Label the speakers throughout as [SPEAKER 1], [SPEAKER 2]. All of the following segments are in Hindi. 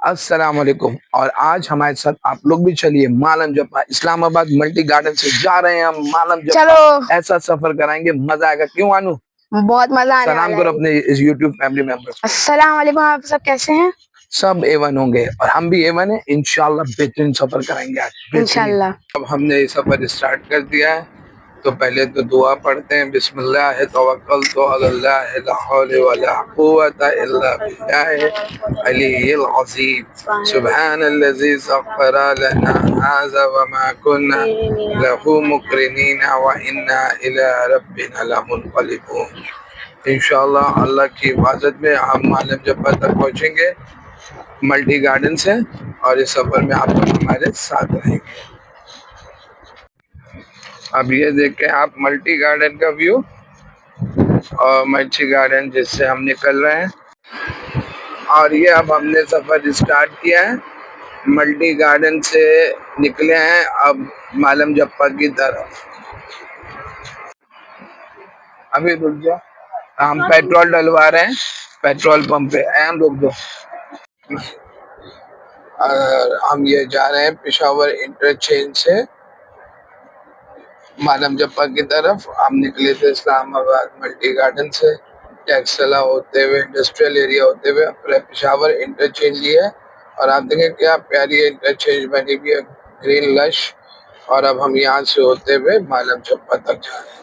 [SPEAKER 1] अस्सलाम वालेकुम। और आज हमारे साथ आप लोग भी चलिए मालम जप्पा इस्लामाबाद मल्टी गार्डन से जा रहे हैं हम मालम जप्पा।
[SPEAKER 2] चलो
[SPEAKER 1] ऐसा सफर कराएंगे, मजा आएगा। क्यों आनू?
[SPEAKER 2] बहुत मजा आने
[SPEAKER 1] सलाम
[SPEAKER 2] वाला
[SPEAKER 1] करो
[SPEAKER 2] है।
[SPEAKER 1] अपने इस यूट्यूब फैमिली मेंबर।
[SPEAKER 2] अस्सलाम वालेकुम, आप सब कैसे हैं?
[SPEAKER 1] सब एवन होंगे और हम भी एवन है। इंशाल्लाह बेहतरीन सफर कराएंगे आज, बेहतरीन।
[SPEAKER 2] इंशाल्लाह।
[SPEAKER 1] अब हमने ये सफर स्टार्ट कर दिया है, तो पहले तो दुआ पढ़ते हैं। बिस्मिल्लाह तवक्कलतु अलल्लाह ला हौला वला कुव्वता इल्ला बिल्लाह अलिय्यिल अज़ीम सुब्हानल्लज़ी सख़्ख़रा लना हाज़ा व मा कुन्ना लहू मुक़रिनीन व इन्ना इला रब्बिना लमुनक़लिबून। इंशाअल्लाह अल्लाह की इबादत में हम मालम जब्बा तक पहुँचेंगे मल्टी गार्डन से, और इस सफर में आप लोग हमारे साथ रहेंगे। अब ये देखें आप मल्टी गार्डन का व्यू, और मल्टी गार्डन जिससे हम निकल रहे हैं। और ये अब हमने सफर स्टार्ट किया है, मल्टी गार्डन से निकले हैं अब मालम जप्पा की तरफ। अभी रुक जाओ, हम पेट्रोल डलवा रहे हैं पेट्रोल पंप पे। एम रुक दो। और हम ये जा रहे हैं पेशावर इंटरचेंज से मालम जप्पा की तरफ। हम निकले थे इस्लामाबाद मल्टी गार्डन से, टैक्सला होते हुए, इंडस्ट्रियल एरिया होते हुए पेशावर इंटरचेंज लिया है। और आप देखें क्या प्यारी इंटरचेंज बनी हुई है, ग्रीन लश। और अब हम यहाँ से होते हुए मालम जप्पा तक जा रहे हैं।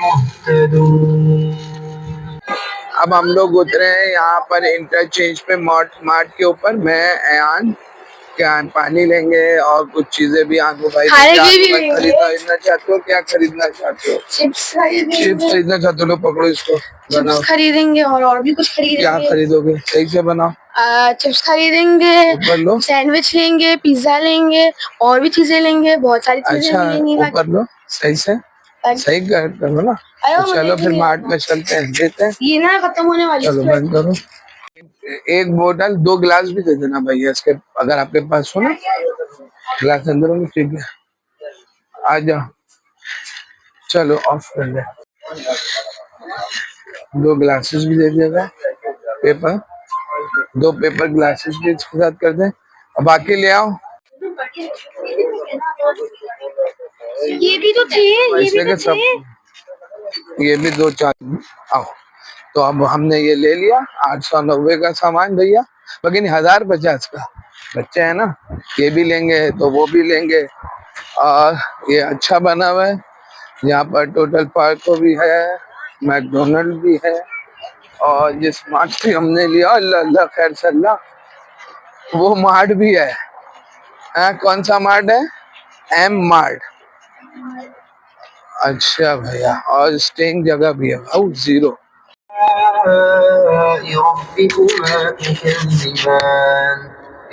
[SPEAKER 1] मुहतदून। अब हम लोग उतरे हैं यहाँ पर इंटरचेंज पे मार्ट के ऊपर। मैं ऐन क्या पानी लेंगे और कुछ चीजें भी आंखों भाई खरीदना चाहते हो? क्या खरीदना चाहते हो? चिप्स खरीदना चाहते हो? लो पकड़ो इसको, बनाओ।
[SPEAKER 2] खरीदेंगे और भी कुछ खरीदेंगे।
[SPEAKER 1] क्या खरीदोगे? सही से बनाओ।
[SPEAKER 2] चिप्स खरीदेंगे, सैंडविच लेंगे, पिज्जा लेंगे, और भी चीजें लेंगे, बहुत सारी चीजें लेंगे।
[SPEAKER 1] ऊपर लो, सही से सही करो ना। तो चलो फिर मार्ट में चलते हैं, देते हैं।
[SPEAKER 2] ये ना खत्म होने वाली है।
[SPEAKER 1] चलो बंद करो। एक बोतल 2 गिलास भी दे देना भैया इसके, अगर आपके पास हो ना गिलास अंदर होंगे। ठीक है, आ जाओ। चलो ऑफ कर दे। 2 ग्लासेस भी दे दिएगा, पेपर 2 पेपर ग्लासेस भी इसके साथ कर दें। अब बाकी ले आओ।
[SPEAKER 2] ये भी तो थे,
[SPEAKER 1] ये भी 2-4 आओ। तो अब हमने ये ले लिया 890 का सामान भैया, लेकिन 1050 का। बच्चे है ना, ये भी लेंगे तो वो भी लेंगे। और ये अच्छा बना हुआ है, यहाँ पर टोटल पार्क भी है, मैकडोनल्ड भी है। और जिस मार्ट से हमने लिया, अल्लाह अल्लाह खैर सल्ला, वो मार्ट भी है। कौन सा मार्ट है? M mart. अच्छा भैया, और स्टेइंग जगह भी है। O zero.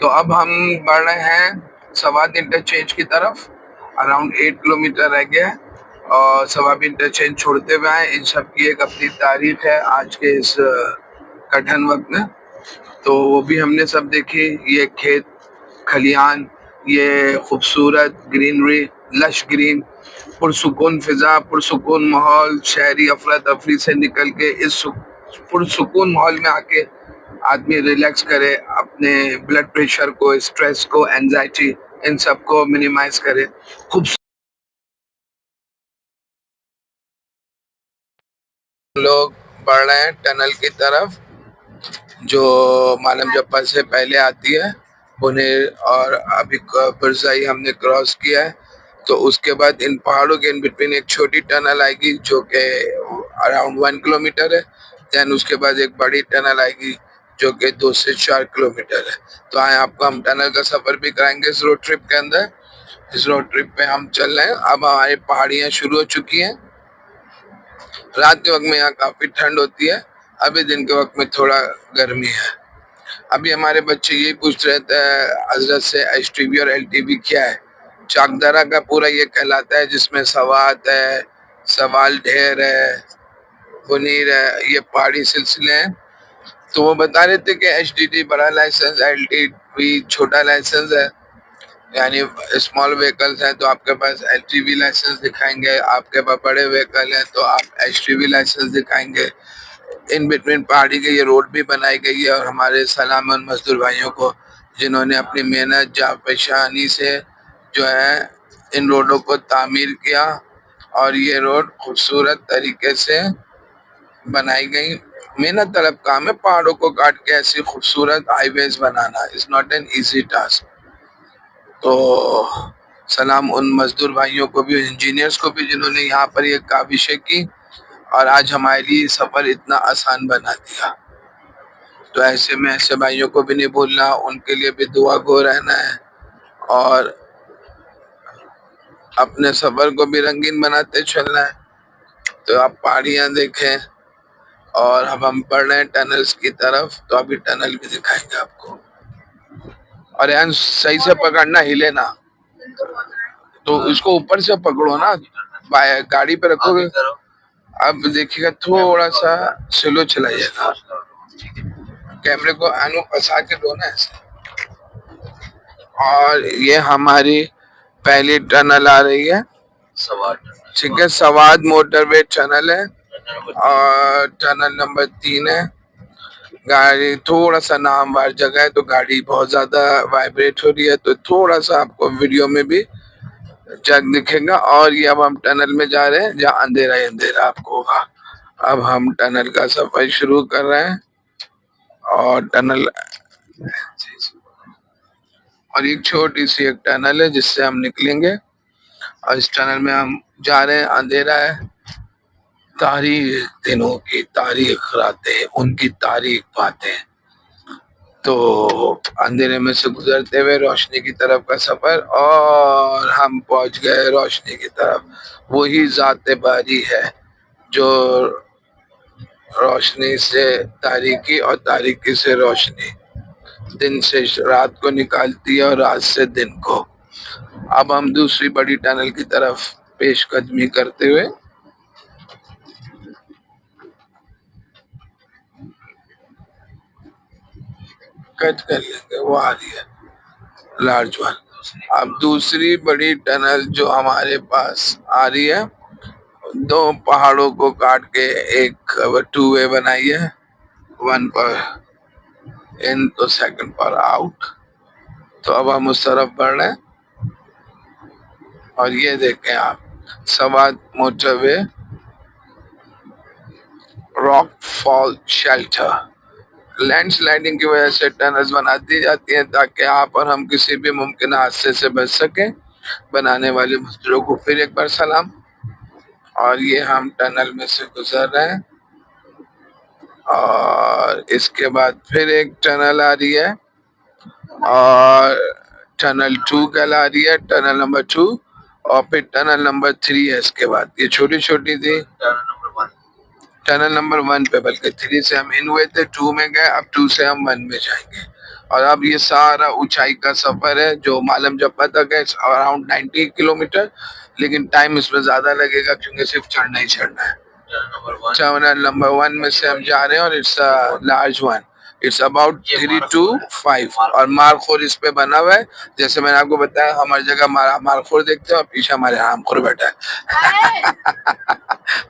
[SPEAKER 1] तो अब हम बढ़ रहे हैं सवाद इंटरचेंज की तरफ। अराउंड 8 किलोमीटर रह गया है और सवाब इंटरचेंज छोड़ते हुए आए। इन सब की एक अपनी तारीख है आज के इस कठिन वक्त में, तो वो भी हमने सब देखी। ये खेत खलियान, ये खूबसूरत ग्रीनरी, लश ग्रीन, पुरसुकून फिजा, पुरसुकून माहौल, शहरी अफरा तफरी से निकल के इस पुरसुकून माहौल में आके आदमी रिलैक्स करे, अपने ब्लड प्रेशर को, स्ट्रेस को, एंजाइटी, इन सब को मिनिमाइज करे। खूब लोग बढ़ रहे हैं टनल की तरफ जो मालम जप्पा से पहले आती है पुणे, और अभी बुरजाई हमने क्रॉस किया है। तो उसके बाद इन पहाड़ों के इन बिटवीन एक छोटी टनल आएगी जो कि अराउंड 1 किलोमीटर है। देन उसके बाद एक बड़ी टनल आएगी जो कि 2 से 4 किलोमीटर है। तो आए आपको हम टनल का सफर भी कराएंगे इस रोड ट्रिप के अंदर। इस रोड ट्रिप पे हम चल रहे हैं। अब हमारी पहाड़ियाँ शुरू हो चुकी हैं रात के वक्त में यहाँ काफी ठंड होती है, अभी दिन के वक्त में थोड़ा गर्मी है। अभी हमारे बच्चे यही पूछ रहे थे हजरत से HTV और LTV क्या है। चाकदरा का पूरा ये कहलाता है जिसमें सवात है, सवाल ढेर है, मुनीर है, ये पहाड़ी सिलसिले हैं। तो वो बता रहे थे कि HDD बड़ा लाइसेंस, LTV छोटा लाइसेंस है, यानी स्मॉल व्हीकल्स हैं तो आपके पास LTV लाइसेंस दिखाएंगे, आपके पास बड़े व्हीकल हैं तो आप HTV लाइसेंस दिखाएंगे। इन बिटवीन पहाड़ी के ये रोड भी बनाई गई है और हमारे सलाम उन मजदूर भाइयों को जिन्होंने अपनी मेहनत जापेशानी से जो है इन रोडों को तामीर किया और ये रोड खूबसूरत तरीके से बनाई गई। मेहनत तलब काम है, पहाड़ों को काट के ऐसी खूबसूरत highways banana is not an easy task. तो सलाम उन मजदूर भाइयों को भी, इंजीनियर्स को भी जिन्होंने यहाँ पर ये काविशें की और आज हमारे लिए सफर इतना आसान बना दिया। तो ऐसे में ऐसे भाइयों को भी नहीं भूलना, उनके लिए भी दुआ गो रहना है और अपने सफर को भी रंगीन बनाते चलना है। तो आप पहाड़ियाँ देखें और अब हम बढ़ रहे हैं टनल्स की तरफ, तो अभी टनल भी दिखाएंगे आपको। और यार सही से पकड़ना, हिले ना, तो इसको ऊपर से पकड़ो ना, गाड़ी पे रखोगे। अब देखिएगा थोड़ा सा स्लो चलाइएगा, कैमरे को आनू फंसा के दो ना ऐसे। और ये हमारी पहली टनल आ रही है, ठीक है, सवाद मोटरवे टनल है और टनल नंबर 3 है। गाड़ी थोड़ा सा नामवार जगह है तो गाड़ी बहुत ज्यादा वाइब्रेट हो रही है, तो थोड़ा सा आपको वीडियो में भी जग दिखेगा। और ये अब हम टनल में जा रहे हैं जहाँ अंधेरा ही अंधेरा आपको होगा। अब हम टनल का सफर शुरू कर रहे हैं और टनल, और एक छोटी सी एक टनल है जिससे हम निकलेंगे और इस टनल में हम जा रहे हैं। अंधेरा है, तारीख दिनों की तारीख रातें, उनकी तारीख बातें। तो अंधेरे में से गुजरते हुए रोशनी की तरफ का सफर, और हम पहुंच गए रोशनी की तरफ। वही ज़ात बारी है जो रोशनी से तारीकी और तारीकी से रोशनी, दिन से रात को निकालती है और रात से दिन को। अब हम दूसरी बड़ी टनल की तरफ पेशकदमी करते हुए कट कर लेंगे, वो आ रही है लार्ज वन। अब दूसरी बड़ी टनल जो हमारे पास आ रही है, दो पहाड़ों को काट के एक 2 वे बनाई है, 1 पर इन तो 2nd पर आउट। तो अब हम उस तरफ बढ़ रहे हैं और ये देखें आप, सवाद motorway rock fall shelter. Landsliding की वजह से टनल्स बना दी जाती हैं ताकि आप और हम किसी भी मुमकिन हादसे से बच सकें। बनाने वाले मजदूरों को फिर एक बार सलाम। और ये हम टनल में से गुजर रहे हैं और इसके बाद फिर एक टनल आ रही है और टनल 2 कहला रही है, टनल नंबर 2। और फिर टनल नंबर 3 है इसके बाद। ये छोटी छोटी थी, टनल नंबर 1 पे, बल्कि 3 से हम इन हुए थे, 2 में गए, अब 2 से हम 1 में जाएंगे। और अब ये सारा ऊंचाई का सफर है जो मालम जब्बा तक है, अराउंड 90 किलोमीटर, लेकिन टाइम इसमें ज्यादा लगेगा क्योंकि सिर्फ चढ़ना ही चढ़ना है। टनल नंबर 1 में से हम जा रहे हैं और it's large one, it's about 3 to 5 और मारखोर इस पे बना हुआ है। जैसे मैंने आपको बताया, हमारी जगह मारखोर देखते हैं और पीछे हमारे रामखोर बैठा है।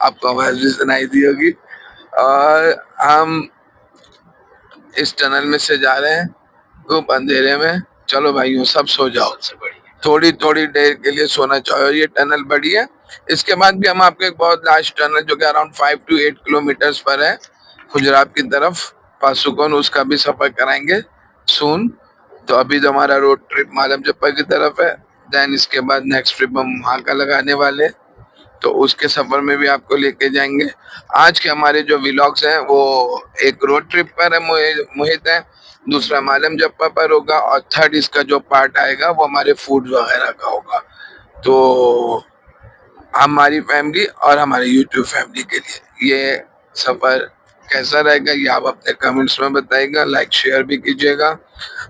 [SPEAKER 1] आपको आवाज भी सुनाई दी होगी। और हम इस टनल में से जा रहे हैं खूब अंधेरे में। चलो भाइयों सब सो जाओ, थोड़ी थोड़ी देर के लिए सोना चाहिए। ये टनल बड़ी है। इसके बाद भी हम आपको एक बहुत लार्ज टनल जो कि अराउंड 5 to 8 किलोमीटर पर है गुजरात की तरफ, पासुकोन, उसका भी सफर कराएंगे सून। तो अभी तो हमारा रोड ट्रिप मालम जब्बा की तरफ है, देन इसके बाद नेक्स्ट ट्रिप हम वहाँ का लगाने वाले, तो उसके सफर में भी आपको लेके जाएंगे। आज के हमारे जो व्लॉग्स हैं वो एक रोड ट्रिप पर है मुहित है, दूसरा मालम जब्बा पर होगा और थर्ड इसका जो पार्ट आएगा वो हमारे फूड वगैरह का होगा। तो हमारी फैमिली और हमारे यूट्यूब फैमिली के लिए ये सफर कैसा रहेगा ये आप अपने कमेंट्स में बताइएगा, लाइक शेयर भी कीजिएगा।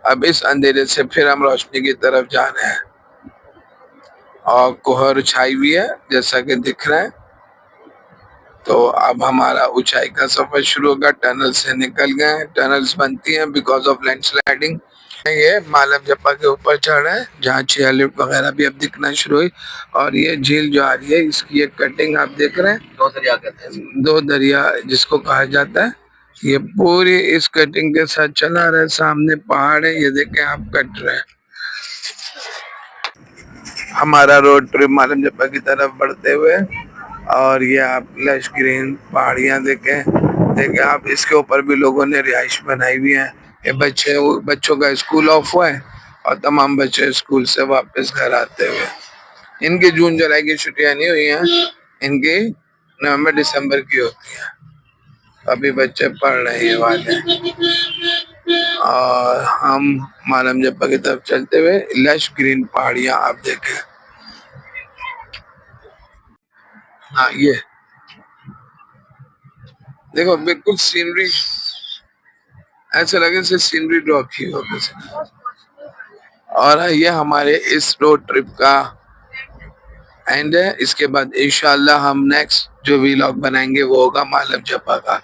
[SPEAKER 1] अब इस अंधेरे से फिर हम रोशनी की तरफ जा रहे हैं और कोहर छाई हुई है जैसा कि दिख रहा है। तो अब हमारा ऊंचाई का सफर शुरू होगा। टनल से निकल गए हैं, टनल्स बनती हैं बिकॉज ऑफ लैंडस्लाइडिंग। ये मालम जप्पा के ऊपर चढ़ रहा है जहाँ चेयर लिफ्ट वगैरह भी अब दिखना शुरू हुई। और ये झील जो आ रही है इसकी एक कटिंग आप देख रहे हैं, दो दरिया कहते हैं, दो दरिया जिसको कहा जाता है। ये पूरी इस कटिंग के साथ चला रहा है। सामने पहाड़ है, ये देखें आप कट रहे हैं। हमारा रोड ट्रिप मालम जप्पा की तरफ बढ़ते हुए, और ये आप लश ग्रीन पहाड़ियाँ देखें आप। इसके ऊपर भी लोगों ने रिहाइश बनाई हुई है। ये बच्चों का स्कूल ऑफ हुआ है और तमाम बच्चे स्कूल से वापस घर आते हुए। इनकी जून जुलाई की छुट्टियां नहीं हुई हैं, इनकी नवंबर दिसंबर की होती हैं। अभी बच्चे पढ़ रहे हैं वाले। और हम मालम जप्पा की तरफ चलते हुए, लश ग्रीन पहाड़ियां आप देखें। हाँ ये देखो बिल्कुल सीनरी, ऐसा लगे जैसे सीनरी ड्रॉ की हो किसी ने। और ये हमारे इस रोड ट्रिप का एंड है। इसके बाद इंशाल्लाह हम नेक्स्ट जो व्लॉग बनाएंगे वो होगा मालम जप्पा का।